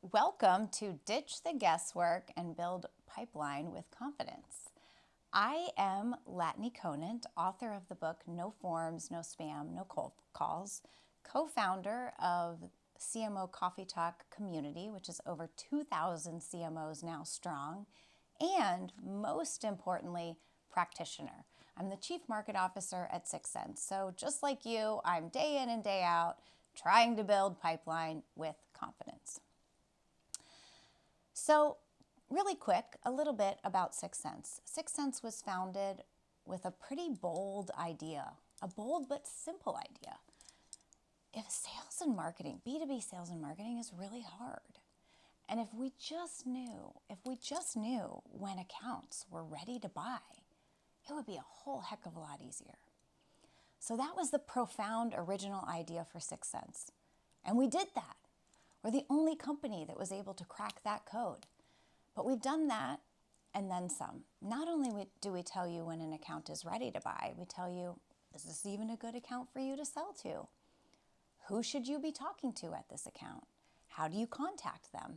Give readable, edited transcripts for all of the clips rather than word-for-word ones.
Welcome to Ditch the Guesswork and Build Pipeline with Confidence. I am Latané, author of the book No Forms, No Spam, No Cold Calls, co-founder of CMO Coffee Talk community, which is over 2,000 CMOs now strong, and most importantly, practitioner. I'm the Chief Market Officer at 6 Sense. So just like you, I'm day in and day out trying to build pipeline with confidence. So really quick, a little bit about 6 Sense. 6 Sense was founded with a pretty bold idea, a bold but simple idea. If sales and marketing, B2B sales and marketing is really hard. And if we just knew when accounts were ready to buy, it would be a whole heck of a lot easier. So that was the profound original idea for 6 Sense. And we did that. We're the only company that was able to crack that code. But we've done that and then some. Not only do we tell you when an account is ready to buy, we tell you, is this even a good account for you to sell to? Who should you be talking to at this account? How do you contact them?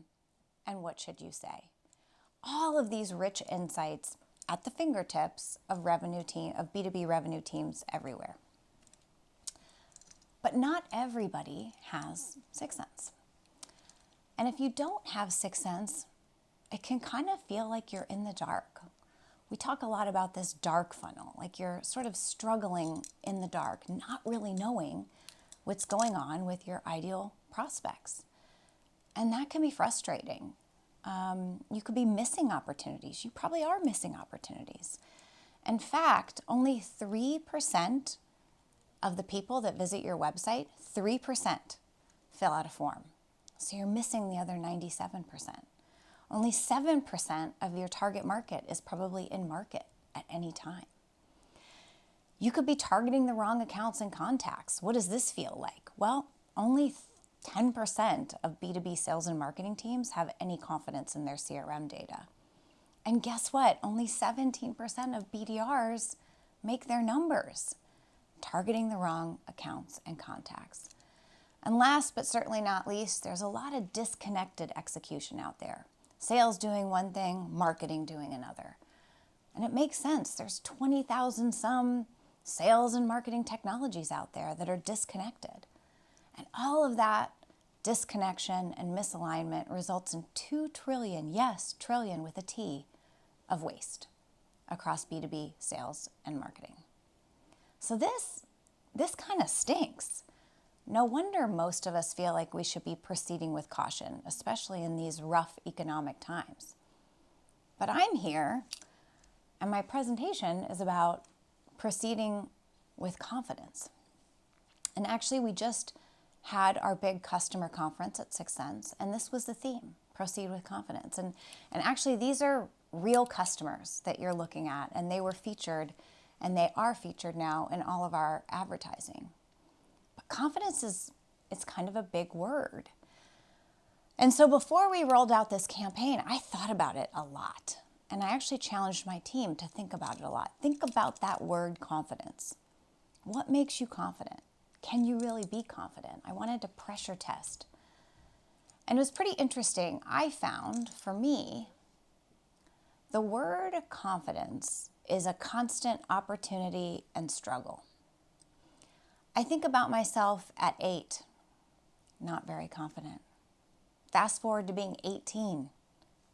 And what should you say? All of these rich insights at the fingertips of B2B revenue teams everywhere. But not everybody has 6 Sense. And if you don't have 6 Sense, it can kind of feel like you're in the dark. We talk a lot about this dark funnel, like you're sort of struggling in the dark, not really knowing what's going on with your ideal prospects. And that can be frustrating. You could be missing opportunities. You probably are missing opportunities. In fact, only 3% of the people that visit your website, 3% fill out a form. So you're missing the other 97%. Only 7% of your target market is probably in market at any time. You could be targeting the wrong accounts and contacts. What does this feel like? Well, only 10% of B2B sales and marketing teams have any confidence in their CRM data. And guess what? Only 17% of BDRs make their numbers, targeting the wrong accounts and contacts. And last but certainly not least, there's a lot of disconnected execution out there. Sales doing one thing, marketing doing another. And it makes sense. There's 20,000 some sales and marketing technologies out there that are disconnected. And all of that disconnection and misalignment results in 2 trillion, yes, trillion with a T, of waste across B2B sales and marketing. So this kind of stinks. No wonder most of us feel like we should be proceeding with caution, especially in these rough economic times. But I'm here, and my presentation is about proceeding with confidence. And actually, we just had our big customer conference at 6 Sense, and this was the theme, proceed with confidence. And actually, these are real customers that you're looking at, and they were featured, and they are featured now in all of our advertising. But confidence it's kind of a big word. And so before we rolled out this campaign, I thought about it a lot. And I actually challenged my team to think about it a lot. Think about that word confidence. What makes you confident? Can you really be confident? I wanted to pressure test. And it was pretty interesting. I found, for me, the word confidence is a constant opportunity and struggle. I think about myself at 8, not very confident. Fast forward to being 18,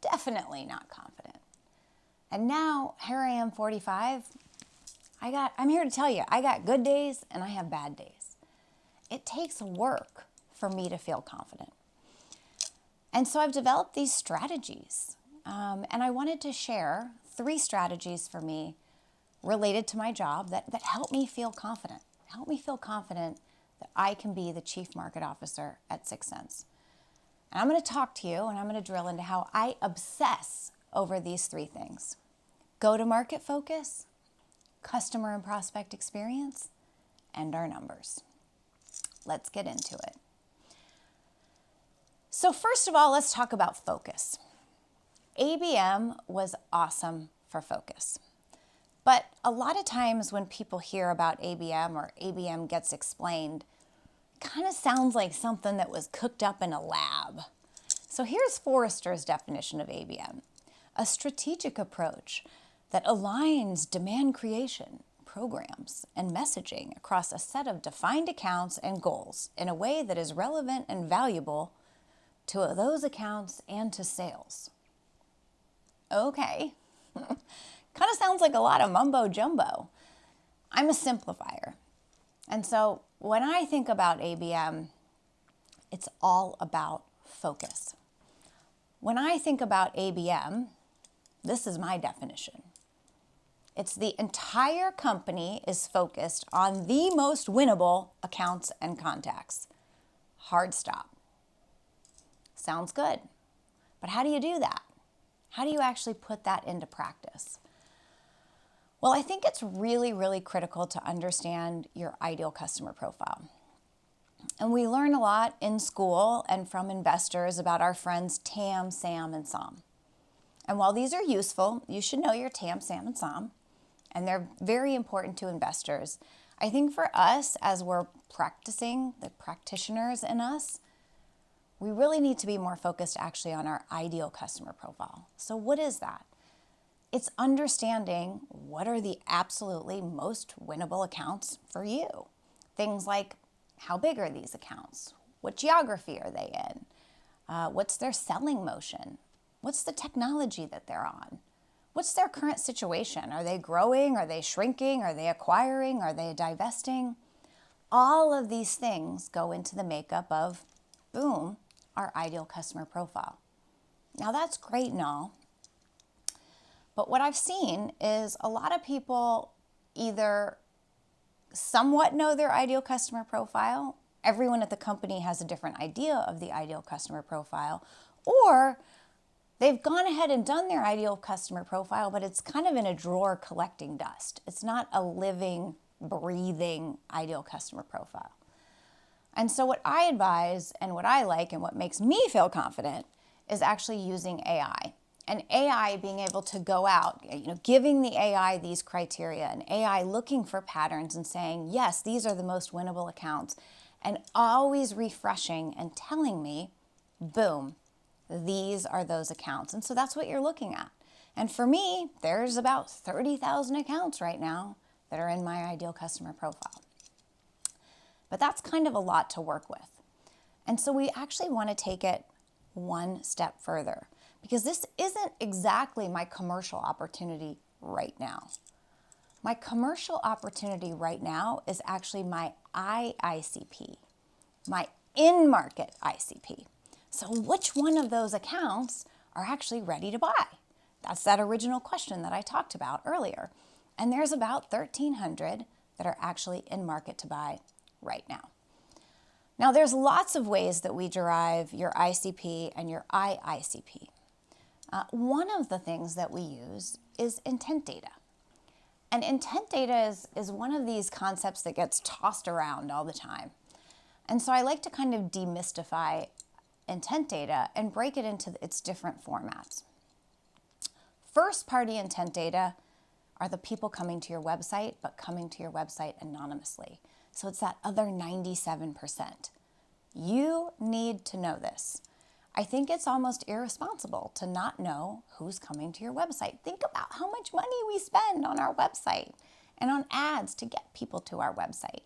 definitely not confident. And now, here I am, 45. I'm here to tell you, I got good days and I have bad days. It takes work for me to feel confident. And so I've developed these strategies. And I wanted to share 3 strategies for me related to my job that help me feel confident. Help me feel confident that I can be the Chief Market Officer at 6 Sense. And I'm going to talk to you and I'm going to drill into how I obsess over these 3 things. Go-to-market focus, customer and prospect experience, and our numbers. Let's get into it. So first of all, let's talk about focus. ABM was awesome for focus. But a lot of times when people hear about ABM or ABM gets explained, it kind of sounds like something that was cooked up in a lab. So here's Forrester's definition of ABM: a strategic approach that aligns demand creation, programs, and messaging across a set of defined accounts and goals in a way that is relevant and valuable to those accounts and to sales. Okay, kind of sounds like a lot of mumbo jumbo. I'm a simplifier. And so when I think about ABM, it's all about focus. When I think about ABM, this is my definition. It's the entire company is focused on the most winnable accounts and contacts. Hard stop. Sounds good. But how do you do that? How do you actually put that into practice? Well, I think it's really, really critical to understand your ideal customer profile. And we learn a lot in school and from investors about our friends TAM, SAM, and SOM. And while these are useful, you should know your TAM, SAM, and SOM, and they're very important to investors. I think for us, as we're practicing, the practitioners in us, we really need to be more focused actually on our ideal customer profile. So what is that? It's understanding what are the absolutely most winnable accounts for you. Things like, how big are these accounts? What geography are they in? What's their selling motion? What's the technology that they're on? What's their current situation? Are they growing? Are they shrinking? Are they acquiring? Are they divesting? All of these things go into the makeup of, boom, our ideal customer profile. Now that's great and all, but what I've seen is a lot of people either somewhat know their ideal customer profile, everyone at the company has a different idea of the ideal customer profile, or they've gone ahead and done their ideal customer profile, but it's kind of in a drawer collecting dust. It's not a living, breathing ideal customer profile. And so what I advise and what I like and what makes me feel confident is actually using AI. And AI being able to go out, giving the AI these criteria, and AI looking for patterns and saying, yes, these are the most winnable accounts, and always refreshing and telling me, boom, these are those accounts. And so that's what you're looking at. And for me, there's about 30,000 accounts right now that are in my ideal customer profile. But that's kind of a lot to work with. And so we actually want to take it one step further, because this isn't exactly my commercial opportunity right now. My commercial opportunity right now is actually my ICP, my in-market ICP. So which one of those accounts are actually ready to buy? That's that original question that I talked about earlier. And there's about 1,300 that are actually in market to buy right now. Now, there's lots of ways that we derive your ICP and your IICP. One of the things that we use is intent data. And intent data is one of these concepts that gets tossed around all the time. And so I like to kind of demystify intent data and break it into its different formats. First-party intent data are the people coming to your website, but coming to your website anonymously. So it's that other 97%. You need to know this. I think it's almost irresponsible to not know who's coming to your website. Think about how much money we spend on our website and on ads to get people to our website.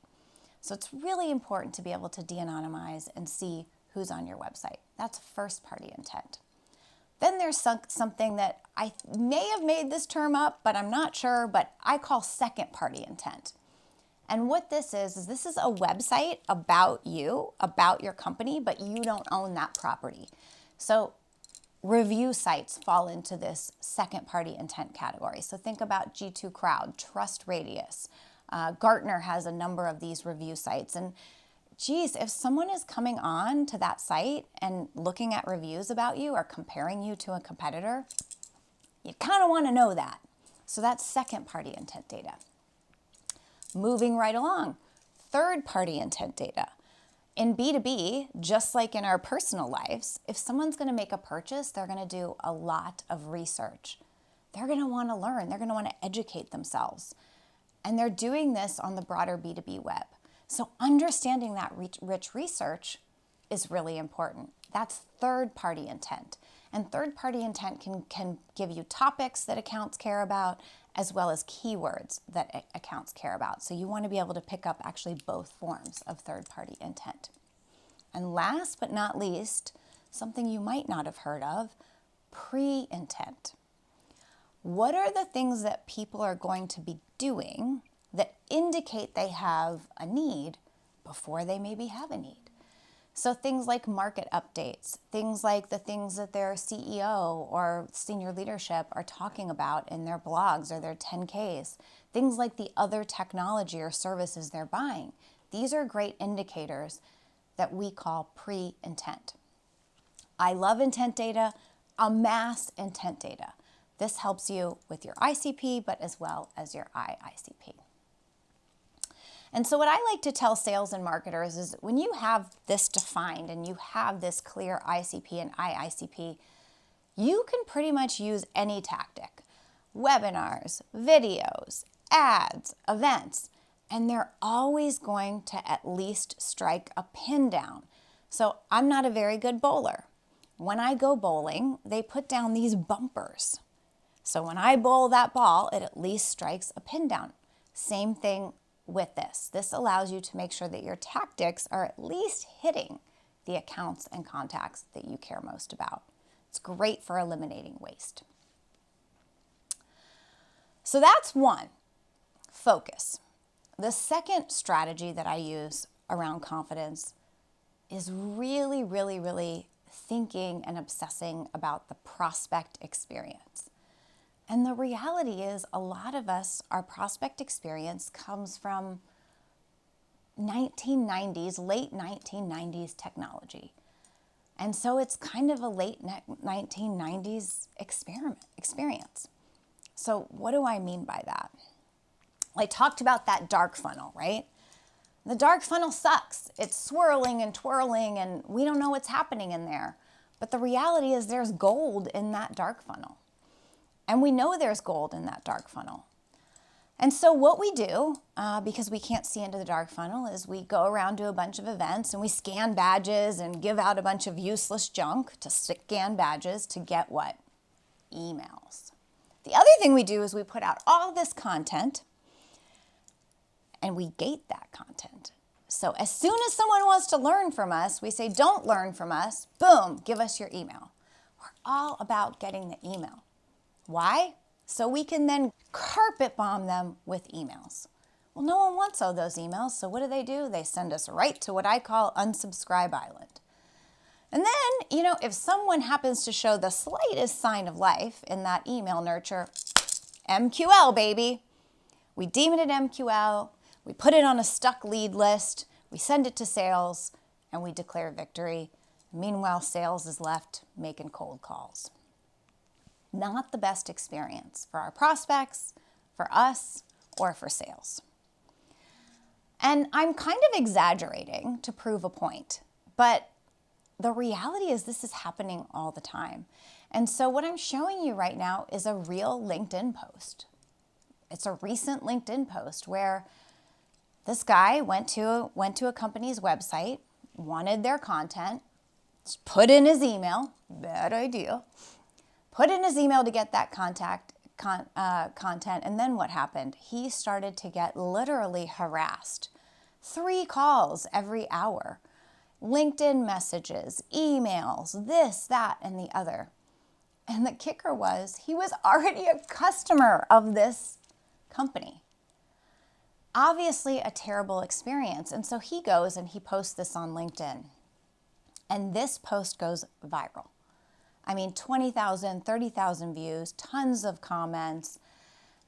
So it's really important to be able to de-anonymize and see who's on your website. That's first-party intent. Then there's something that I may have made this term up, but I'm not sure, but I call second-party intent. And what this is this is a website about you, about your company, but you don't own that property. So review sites fall into this second-party intent category. So think about G2 Crowd, Trust Radius. Gartner has a number of these review sites. And geez, if someone is coming on to that site and looking at reviews about you or comparing you to a competitor, you kind of want to know that. So that's second-party intent data. Moving right along, third-party intent data. In B2B, just like in our personal lives, if someone's going to make a purchase, they're going to do a lot of research. They're going to want to learn. They're going to want to educate themselves. And they're doing this on the broader B2B web. So understanding that rich research is really important. That's third-party intent. And third-party intent can give you topics that accounts care about, as well as keywords that accounts care about. So you want to be able to pick up actually both forms of third-party intent. And last but not least, something you might not have heard of, pre-intent. What are the things that people are going to be doing that indicate they have a need before they maybe have a need? So things like market updates, things like the things that their CEO or senior leadership are talking about in their blogs or their 10Ks, things like the other technology or services they're buying. These are great indicators that we call pre-intent. I love intent data. Amass intent data. This helps you with your ICP, but as well as your IICP. And so what I like to tell sales and marketers is when you have this defined and you have this clear ICP and IICP, you can pretty much use any tactic. Webinars, videos, ads, events, and they're always going to at least strike a pin down. So I'm not a very good bowler. When I go bowling, they put down these bumpers. So when I bowl that ball, it at least strikes a pin down. Same thing with this. This allows you to make sure that your tactics are at least hitting the accounts and contacts that you care most about. It's great for eliminating waste. So that's one, focus. The second strategy that I use around confidence is really thinking and obsessing about the prospect experience. And the reality is a lot of us, our prospect experience comes from 1990s, late 1990s technology. And so it's kind of a late 1990s experience. So what do I mean by that? I talked about that dark funnel, right? The dark funnel sucks. It's swirling and twirling and we don't know what's happening in there. But the reality is there's gold in that dark funnel. And we know there's gold in that dark funnel. And so what we do, because we can't see into the dark funnel, is we go around to a bunch of events and we scan badges and give out a bunch of useless junk to scan badges to get what? Emails. The other thing we do is we put out all this content and we gate that content. So as soon as someone wants to learn from us, we say, don't learn from us. Boom, give us your email. We're all about getting the email. Why? So we can then carpet bomb them with emails. Well, no one wants all those emails, so what do? They send us right to what I call unsubscribe island. And then, if someone happens to show the slightest sign of life in that email nurture, MQL, baby. We deem it an MQL, we put it on a stuck lead list, we send it to sales, and we declare victory. Meanwhile, sales is left making cold calls. Not the best experience for our prospects, for us, or for sales. And I'm kind of exaggerating to prove a point, but the reality is this is happening all the time. And so what I'm showing you right now is a real LinkedIn post. It's a recent LinkedIn post where this guy went to a company's website, wanted their content, put in his email, bad idea, put in his email to get that content, and then what happened? He started to get literally harassed. 3 calls every hour, LinkedIn messages, emails, this, that, and the other. And the kicker was he was already a customer of this company. Obviously a terrible experience. And so he goes and he posts this on LinkedIn. And this post goes viral. 20,000, 30,000 views, tons of comments.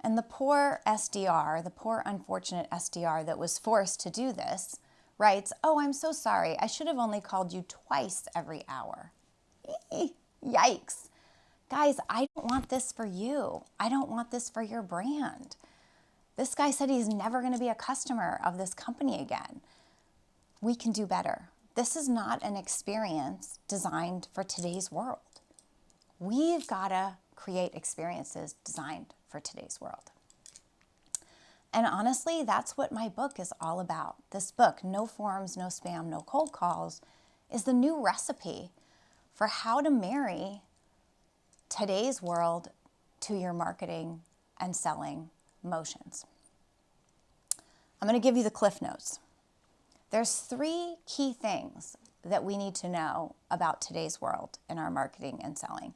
And the poor SDR, the poor unfortunate SDR that was forced to do this, writes, "Oh, I'm so sorry. I should have only called you twice every hour." Yikes. Guys, I don't want this for you. I don't want this for your brand. This guy said he's never going to be a customer of this company again. We can do better. This is not an experience designed for today's world. We've got to create experiences designed for today's world. And honestly, that's what my book is all about. This book, No Forms, No Spam, No Cold Calls, is the new recipe for how to marry today's world to your marketing and selling motions. I'm going to give you the Cliff Notes. There's 3 key things that we need to know about today's world in our marketing and selling.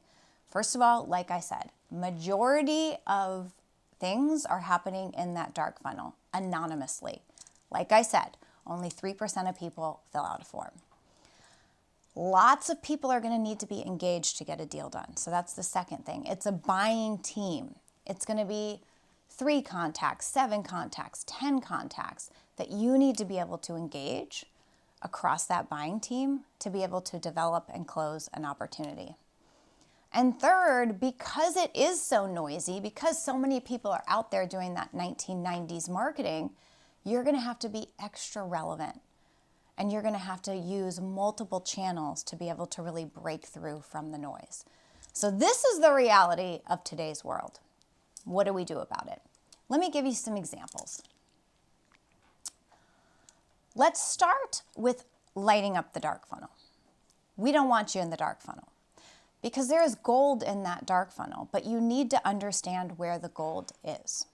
First of all, like I said, majority of things are happening in that dark funnel anonymously. Like I said, only 3% of people fill out a form. Lots of people are going to need to be engaged to get a deal done. So that's the second thing. It's a buying team. It's going to be 3 contacts, 7 contacts, 10 contacts that you need to be able to engage across that buying team to be able to develop and close an opportunity. And third, because it is so noisy, because so many people are out there doing that 1990s marketing, you're going to have to be extra relevant. And you're going to have to use multiple channels to be able to really break through from the noise. So this is the reality of today's world. What do we do about it? Let me give you some examples. Let's start with lighting up the dark funnel. We don't want you in the dark funnel because there is gold in that dark funnel, but you need to understand where the gold is.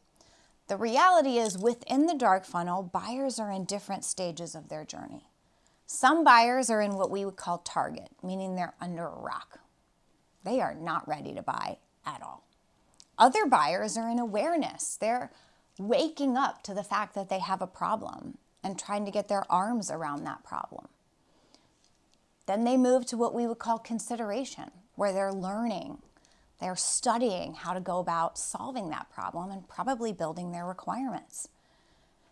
The reality is within the dark funnel, buyers are in different stages of their journey. Some buyers are in what we would call target, meaning they're under a rock. They are not ready to buy at all. Other buyers are in awareness. They're waking up to the fact that they have a problem and trying to get their arms around that problem. Then they move to what we would call consideration, where they're learning, they're studying how to go about solving that problem and probably building their requirements.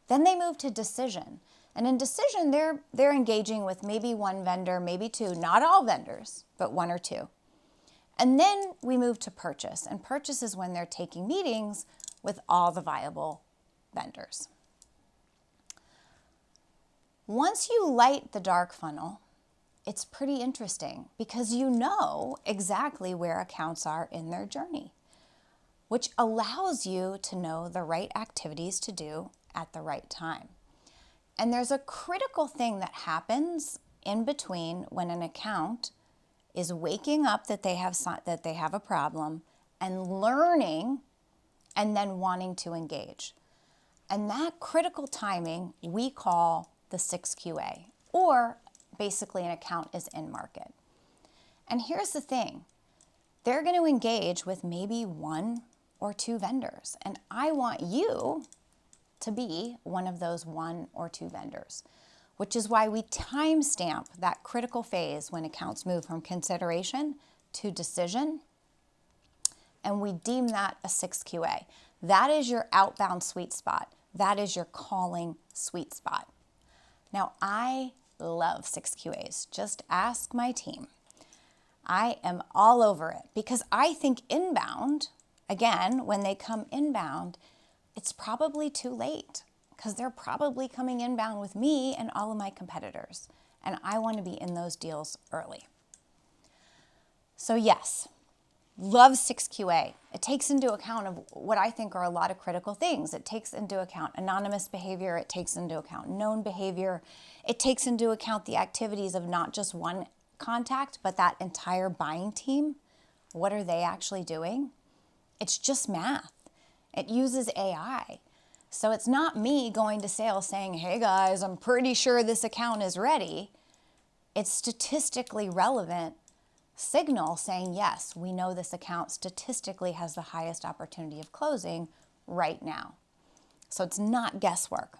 Then they move to decision. And in decision, they're engaging with maybe 1 vendor, maybe 2, not all vendors, but 1 or 2. And then we move to purchase. And purchase is when they're taking meetings with all the viable vendors. Once you light the dark funnel, it's pretty interesting because you know exactly where accounts are in their journey, which allows you to know the right activities to do at the right time. And there's a critical thing that happens in between when an account is waking up that they have a problem and learning and then wanting to engage. And that critical timing we call the 6QA, or basically an account is in market. And here's the thing, they're going to engage with maybe 1 or 2 vendors. And I want you to be one of those 1 or 2 vendors, which is why we timestamp that critical phase when accounts move from consideration to decision, and we deem that a 6QA. That is your outbound sweet spot. That is your calling sweet spot. Now, I love 6QAs. Just ask my team. I am all over it because I think inbound, again, when they come inbound, it's probably too late because they're probably coming inbound with me and all of my competitors. And I want to be in those deals early. So yes, love 6QA. It takes into account of what I think are a lot of critical things. It takes into account anonymous behavior. It takes into account known behavior. It takes into account the activities of not just 1 contact, but that entire buying team. What are they actually doing? It's just math. It uses AI. So it's not me going to sales saying, hey guys, I'm pretty sure this account is ready. It's statistically relevant signal saying, yes, we know this account statistically has the highest opportunity of closing right now. So it's not guesswork.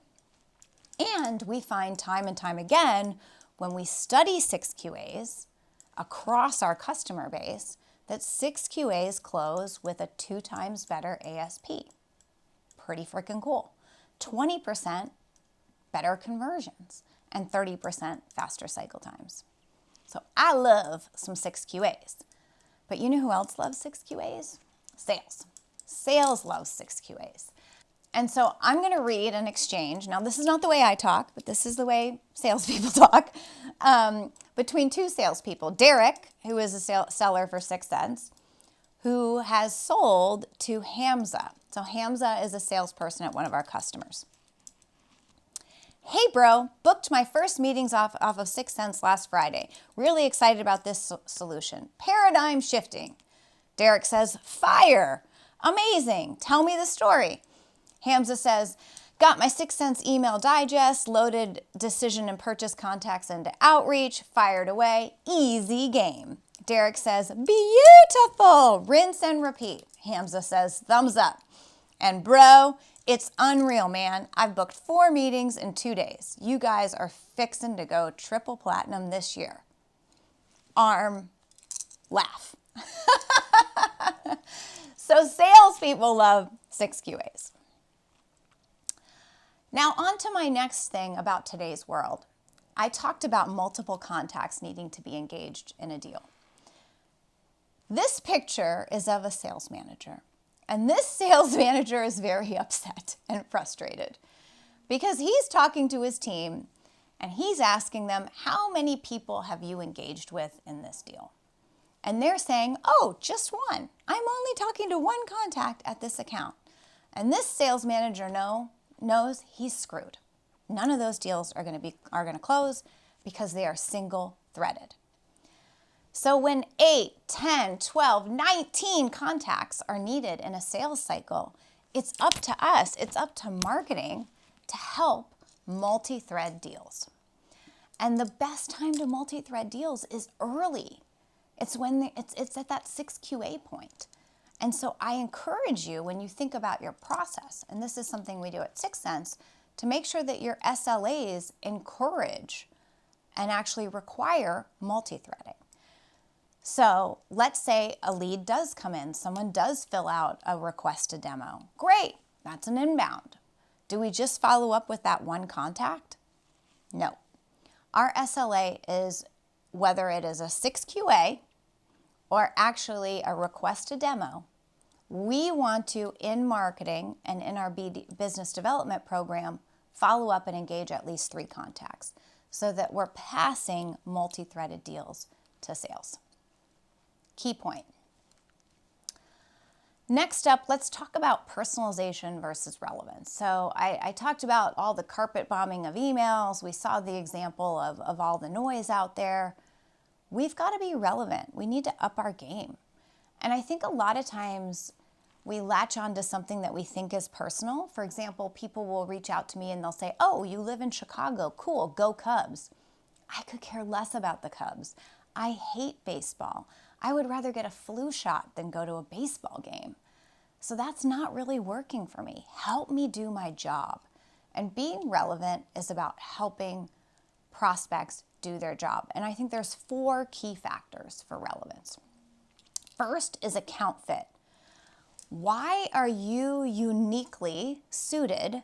And we find time and time again, when we study 6QAs across our customer base, that 6QAs close with a 2 times better ASP. Pretty freaking cool. 20% better conversions and 30% faster cycle times. So I love some 6QAs. But you know who else loves 6QAs? Sales. Sales loves 6QAs. And so I'm going to read an exchange. Now, this is not the way I talk, but this is the way salespeople talk. Between 2 salespeople, Derek, who is a seller for 6 cents, who has sold to Hamza. So Hamza is a salesperson at one of our customers. Hey bro, booked my first meetings off of 6 Cents last Friday. Really excited about this solution. Paradigm shifting. Derek says, fire. Amazing. Tell me the story. Hamza says, got my 6 Cents email digest, loaded decision and purchase contacts into Outreach, fired away. Easy game. Derek says, beautiful. Rinse and repeat. Hamza says, thumbs up. And bro, it's unreal, man. I've booked 4 meetings in 2 days. You guys are fixing to go triple platinum this year. Arm, laugh. So salespeople love 6 QAs. Now on to my next thing about today's world. I talked about multiple contacts needing to be engaged in a deal. This picture is of a sales manager. And this sales manager is very upset and frustrated because he's talking to his team and he's asking them, how many people have you engaged with in this deal? And they're saying, oh, just one. I'm only talking to one contact at this account. And this sales manager knows he's screwed. None of those deals are going to close because they are single threaded. So when 8, 10, 12, 19 contacts are needed in a sales cycle, it's up to us, it's up to marketing to help multi-thread deals. And the best time to multi-thread deals is early. It's when it's at that 6 QA point. And so I encourage you, when you think about your process, and this is something we do at 6 Cents, to make sure that your SLAs encourage and actually require multi-threading. So let's say a lead does come in, someone does fill out a request to demo. Great, that's an inbound. Do we just follow up with that one contact? No. Our SLA is, whether it is a 6 QA or actually a request to demo, we want to, in marketing and in our business development program, follow up and engage at least 3 contacts so that we're passing multi-threaded deals to sales. Key point. Next up, let's talk about personalization versus relevance. So I talked about all the carpet bombing of emails. We saw the example of all the noise out there. We've got to be relevant. We need to up our game. And I think a lot of times we latch on to something that we think is personal. For example, people will reach out to me and they'll say, oh, you live in Chicago. Cool, go Cubs. I could care less about the Cubs. I hate baseball. I would rather get a flu shot than go to a baseball game. So that's not really working for me. Help me do my job. And being relevant is about helping prospects do their job. And I think there's 4 key factors for relevance. First is account fit. Why are you uniquely suited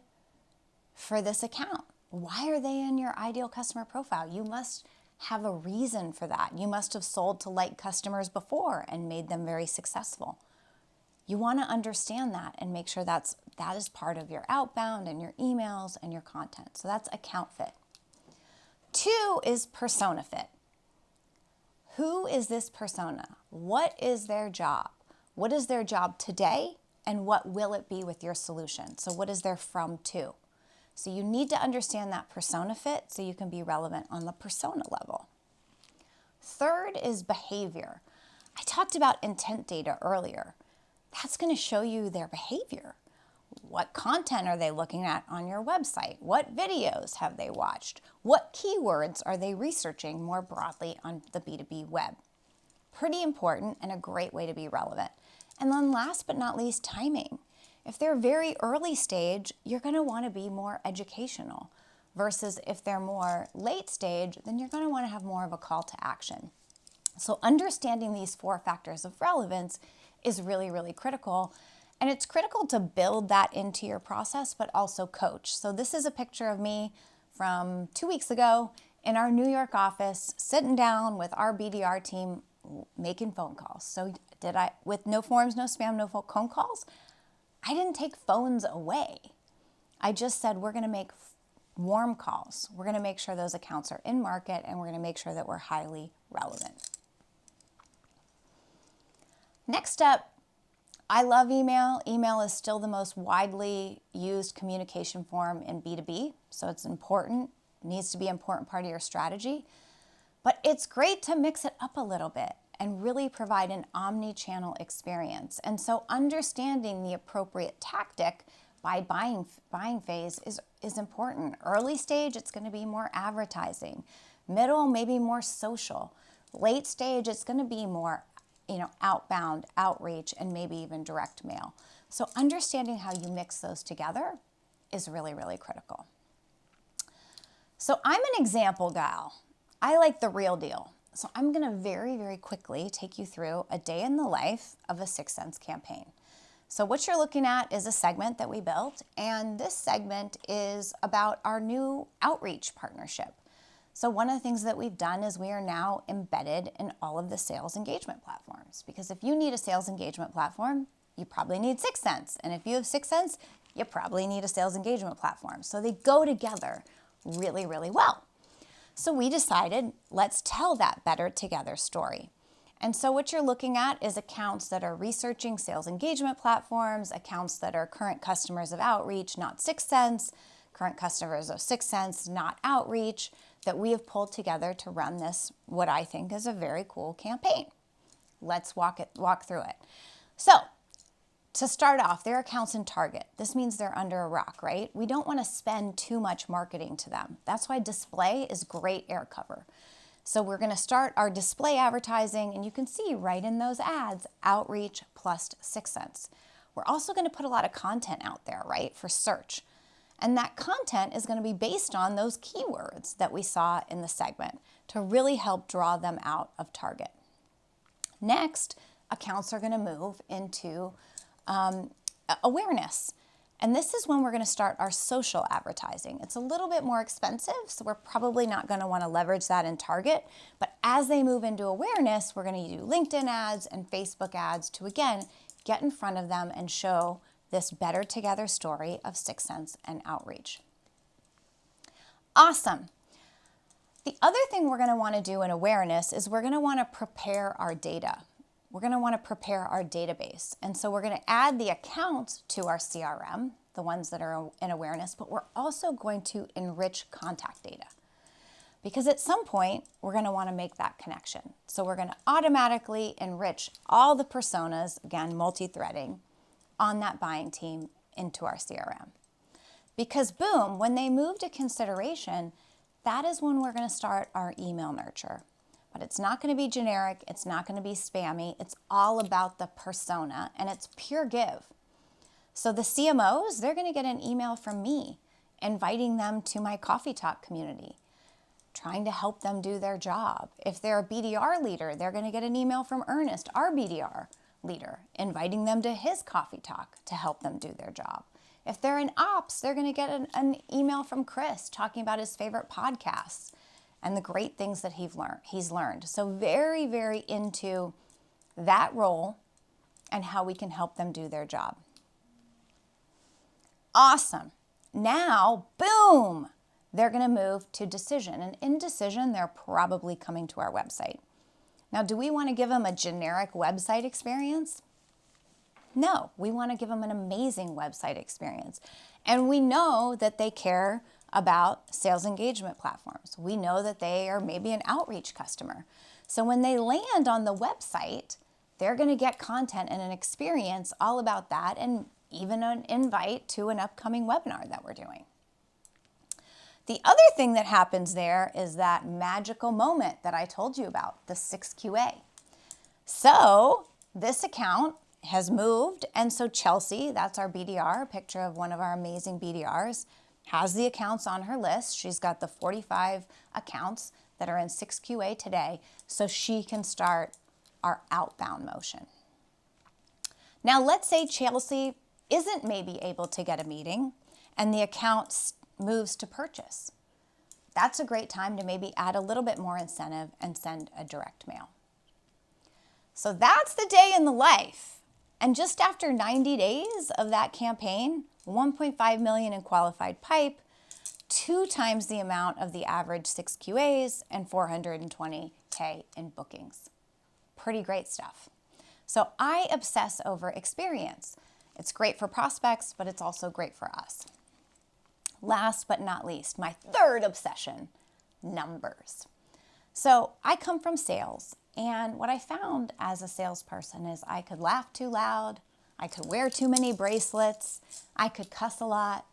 for this account? Why are they in your ideal customer profile? You must have a reason for that. You must have sold to like customers before and made them very successful. You want to understand that and make sure that is part of your outbound and your emails and your content. So that's account fit. 2 is persona fit. Who is this persona? What is their job? What is their job today and what will it be with your solution? So what is their from to? So you need to understand that persona fit so you can be relevant on the persona level. 3rd is behavior. I talked about intent data earlier. That's going to show you their behavior. What content are they looking at on your website? What videos have they watched? What keywords are they researching more broadly on the B2B web? Pretty important and a great way to be relevant. And then last but not least, timing. If they're very early stage, you're going to want to be more educational versus if they're more late stage, then you're going to want to have more of a call to action. So understanding these 4 factors of relevance is really, really critical. And it's critical to build that into your process, but also coach. So this is a picture of me from 2 weeks ago in our New York office, sitting down with our BDR team, making phone calls. So with no forms, no spam, no phone calls, I didn't take phones away. I just said, we're going to make warm calls. We're going to make sure those accounts are in market and we're going to make sure that we're highly relevant. Next up, I love email. Email is still the most widely used communication form in B2B, so it's important, needs to be an important part of your strategy. But it's great to mix it up a little bit and really provide an omni-channel experience. And so understanding the appropriate tactic by buying phase is important. Early stage, it's going to be more advertising. Middle, maybe more social. Late stage, it's going to be more outbound, outreach, and maybe even direct mail. So understanding how you mix those together is really, really critical. So I'm an example gal. I like the real deal. So I'm going to very, very quickly take you through a day in the life of a 6 Cents campaign. So what you're looking at is a segment that we built, and this segment is about our new outreach partnership. So one of the things that we've done is we are now embedded in all of the sales engagement platforms, because if you need a sales engagement platform, you probably need 6 Cents. And if you have 6 Cents, you probably need a sales engagement platform. So they go together really, really well. So we decided, let's tell that better together story. And so what you're looking at is accounts that are researching sales engagement platforms, accounts that are current customers of outreach, not 6 Cents, current customers of 6 Cents, not outreach, that we have pulled together to run this, what I think is a very cool campaign. Let's walk through it. So to start off, their accounts in Target. This means they're under a rock, right? We don't want to spend too much marketing to them. That's why display is great air cover. So we're going to start our display advertising, and you can see right in those ads, outreach plus 6 Cents. We're also going to put a lot of content out there, right, for search. And that content is going to be based on those keywords that we saw in the segment to really help draw them out of Target. Next, accounts are going to move into awareness. And this is when we're going to start our social advertising. It's a little bit more expensive, so we're probably not going to want to leverage that in Target. But as they move into awareness, we're going to do LinkedIn ads and Facebook ads to, again, get in front of them and show this better together story of 6 Cents and outreach. Awesome. The other thing we're going to want to do in awareness is we're going to want to prepare our data. We're going to want to prepare our database. And so we're going to add the accounts to our CRM, the ones that are in awareness, but we're also going to enrich contact data. Because at some point, we're going to want to make that connection. So we're going to automatically enrich all the personas, again, multi-threading, on that buying team into our CRM. Because boom, when they move to consideration, that is when we're going to start our email nurture. But it's not going to be generic, it's not going to be spammy, it's all about the persona, and it's pure give. So the CMOs, they're going to get an email from me inviting them to my Coffee Talk community, trying to help them do their job. If they're a BDR leader, they're going to get an email from Ernest, our BDR leader, inviting them to his Coffee Talk to help them do their job. If they're in ops, they're going to get an email from Chris talking about his favorite podcasts and the great things that he's learned. So very, very into that role and how we can help them do their job. Awesome. Now, boom, they're going to move to decision. And in decision, they're probably coming to our website. Now, do we want to give them a generic website experience? No, we want to give them an amazing website experience. And we know that they care about sales engagement platforms. We know that they are maybe an outreach customer. So when they land on the website, they're going to get content and an experience all about that, and even an invite to an upcoming webinar that we're doing. The other thing that happens there is that magical moment that I told you about, the 6QA. So this account has moved, and so Chelsea, that's our BDR, a picture of one of our amazing BDRs, has the accounts on her list. She's got the 45 accounts that are in 6QA today, so she can start our outbound motion. Now let's say Chelsea isn't maybe able to get a meeting and the account moves to purchase. That's a great time to maybe add a little bit more incentive and send a direct mail. So that's the day in the life. And just after 90 days of that campaign, 1.5 million in qualified pipe, 2 times the amount of the average 6QAs, and 420K in bookings. Pretty great stuff. So I obsess over experience. It's great for prospects, but it's also great for us. Last but not least, my third obsession, numbers. So I come from sales, and what I found as a salesperson is I could laugh too loud, I could wear too many bracelets, I could cuss a lot,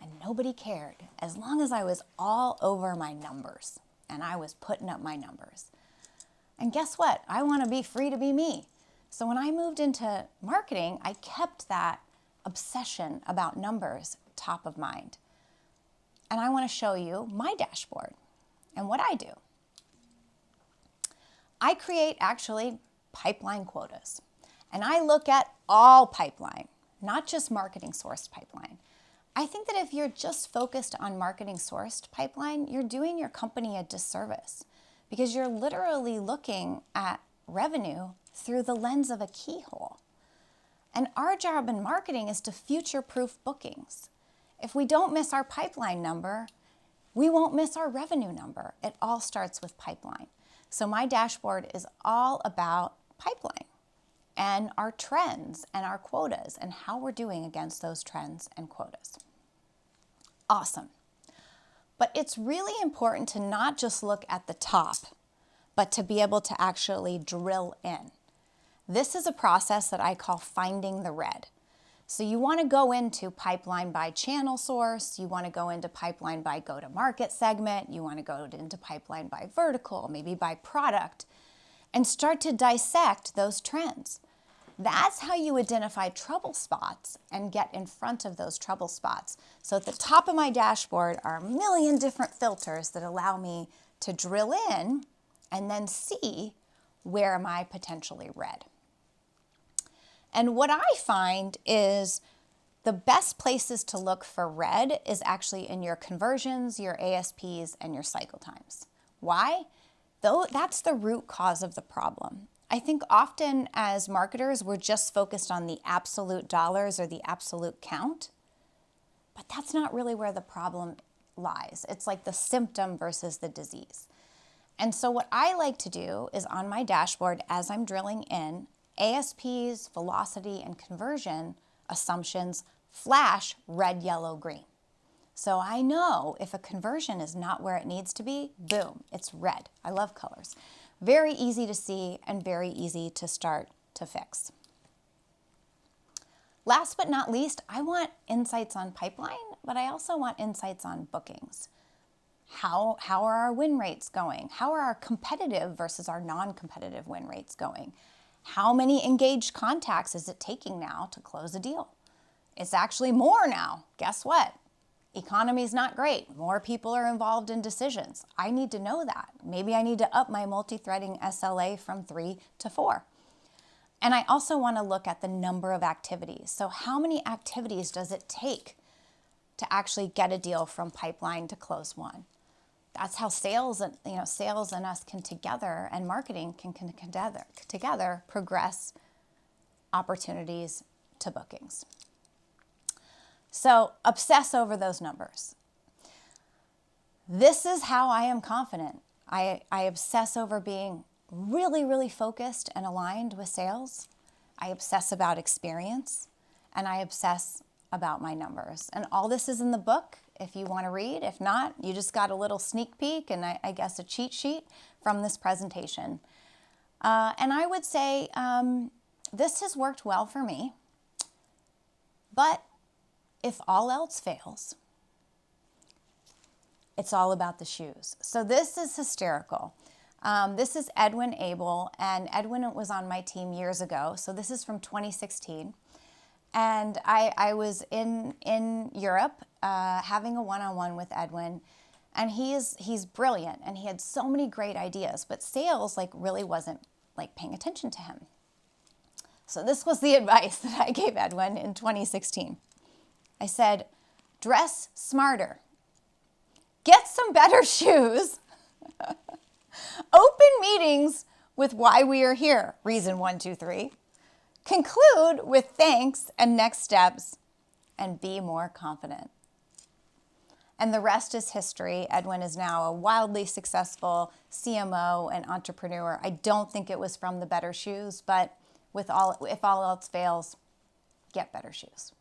and nobody cared as long as I was all over my numbers and I was putting up my numbers. And guess what? I want to be free to be me. So when I moved into marketing, I kept that obsession about numbers top of mind. And I want to show you my dashboard and what I do. I create actually pipeline quotas. And I look at all pipeline, not just marketing sourced pipeline. I think that if you're just focused on marketing sourced pipeline, you're doing your company a disservice because you're literally looking at revenue through the lens of a keyhole. And our job in marketing is to future-proof bookings. If we don't miss our pipeline number, we won't miss our revenue number. It all starts with pipeline. So my dashboard is all about pipeline and our trends and our quotas and how we're doing against those trends and quotas. Awesome. But it's really important to not just look at the top, but to be able to actually drill in. This is a process that I call finding the red. So you want to go into pipeline by channel source, you want to go into pipeline by go-to-market segment, you want to go into pipeline by vertical, maybe by product, and start to dissect those trends. That's how you identify trouble spots and get in front of those trouble spots. So at the top of my dashboard are a million different filters that allow me to drill in and then see where am I potentially red. And what I find is the best places to look for red is actually in your conversions, your ASPs, and your cycle times. Why? Though that's the root cause of the problem. I think often as marketers, we're just focused on the absolute dollars or the absolute count, but that's not really where the problem lies. It's like the symptom versus the disease. And so what I like to do is on my dashboard, as I'm drilling in, ASPs, velocity, and conversion assumptions flash red, yellow, green. So I know if a conversion is not where it needs to be, boom, it's red. I love colors. Very easy to see and very easy to start to fix. Last but not least, I want insights on pipeline, but I also want insights on bookings. How are our win rates going? How are our competitive versus our non-competitive win rates going? How many engaged contacts is it taking now to close a deal? It's actually more now. Guess what? Economy's not great. More people are involved in decisions. I need to know that. Maybe I need to up my multi-threading SLA from 3 to 4. And I also want to look at the number of activities. So how many activities does it take to actually get a deal from pipeline to close one? That's how sales and us can together and marketing can together progress opportunities to bookings. So obsess over those numbers. This is how I am confident. I obsess over being really, really focused and aligned with sales. I obsess about experience, and I obsess about my numbers. And all this is in the book if you want to read. If not, you just got a little sneak peek and I guess a cheat sheet from this presentation. And I would say this has worked well for me, but if all else fails, it's all about the shoes. So this is hysterical. This is Edwin Abel, and Edwin was on my team years ago. So this is from 2016. And I was in Europe having a one-on-one with Edwin, and he's brilliant, and he had so many great ideas, but sales really wasn't paying attention to him. So this was the advice that I gave Edwin in 2016. I said, dress smarter, get some better shoes, open meetings with why we are here, reason 1, 2, 3. Conclude with thanks and next steps, and be more confident. And the rest is history. Edwin is now a wildly successful CMO and entrepreneur. I don't think it was from the better shoes, but if all else fails, get better shoes.